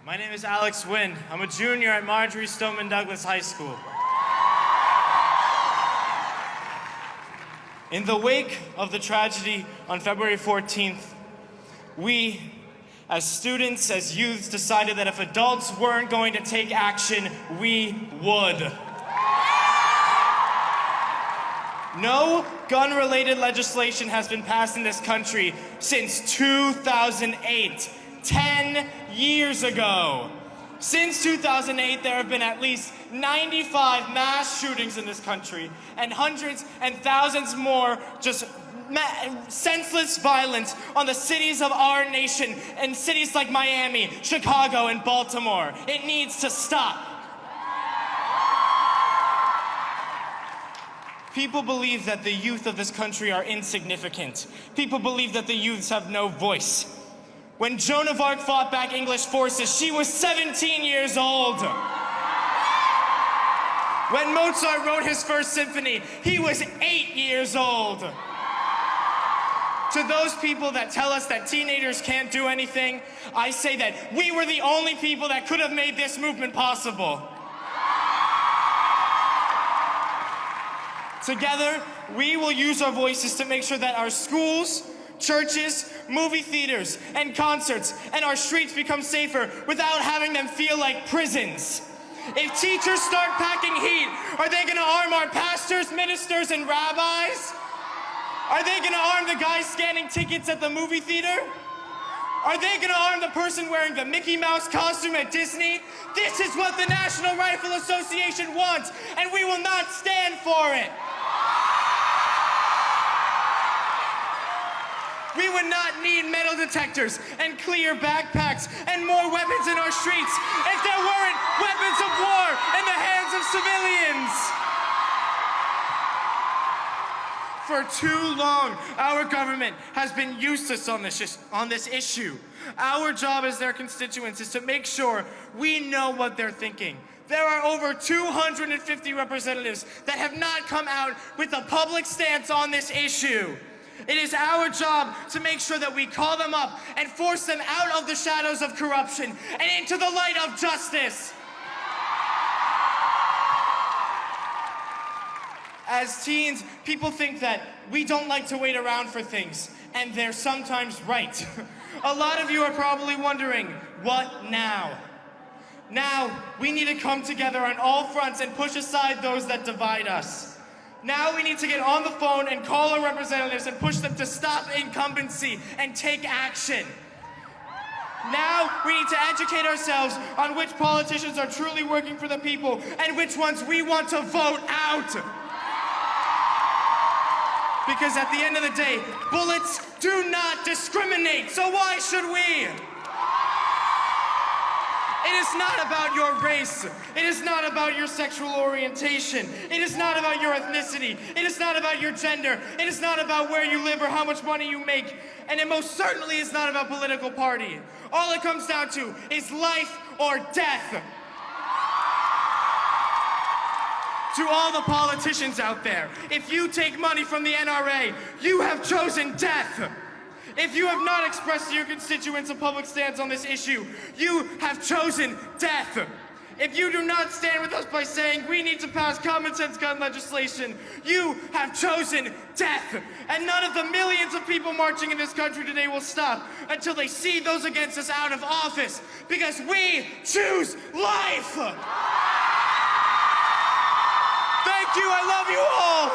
My name is Alex Wynn. I'm a junior at Marjory Stoneman Douglas High School. In the wake of the tragedy on February 14th, we, as students, as youths, decided that if adults weren't going to take action, we would. No gun-related legislation has been passed in this country since 2008, 10 years ago. Since 2008, there have been at least 95 mass shootings in this country, and hundreds and thousands more just senseless violence on the cities of our nation, and cities like Miami, Chicago, and Baltimore. It needs to stop. People believe that the youth of this country are insignificant. People believe that the youths have no voice. When Joan of Arc fought back English forces, she was 17 years old. When Mozart wrote his first symphony, he was 8 years old. To those people that tell us that teenagers can't do anything, I say that we were the only people that could have made this movement possible. Together, we will use our voices to make sure that our schools, churches, movie theaters, and concerts, and our streets become safer without having them feel like prisons. If teachers start packing heat, are they gonna arm our pastors, ministers, and rabbis? Are they gonna arm the guy scanning tickets at the movie theater? Are they gonna arm the person wearing the Mickey Mouse costume at Disney? This is what the National Rifle Association wants, and we will not stand for it. We would not need metal detectors and clear backpacks and more weapons in our streets if there weren't weapons of war in the hands of civilians. For too long, our government has been useless on this issue. Our job as their constituents is to make sure we know what they're thinking. There are over 250 representatives that have not come out with a public stance on this issue. It is our job to make sure that we call them up and force them out of the shadows of corruption and into the light of justice. As teens, people think that we don't like to wait around for things, and they're sometimes right. A lot of you are probably wondering, what now? Now, we need to come together on all fronts and push aside those that divide us. Now we need to get on the phone and call our representatives and push them to stop incumbency and take action. Now we need to educate ourselves on which politicians are truly working for the people and which ones we want to vote out. Because at the end of the day, bullets do not discriminate, so why should we? It is not about your race. It is not about your sexual orientation. It is not about your ethnicity. It is not about your gender. It is not about where you live or how much money you make. And it most certainly is not about political party. All it comes down to is life or death. To all the politicians out there, if you take money from the NRA, you have chosen death. If you have not expressed to your constituents a public stance on this issue, you have chosen death. If you do not stand with us by saying we need to pass common sense gun legislation, you have chosen death. And none of the millions of people marching in this country today will stop until they see those against us out of office, because we choose life. Thank you, I love you all.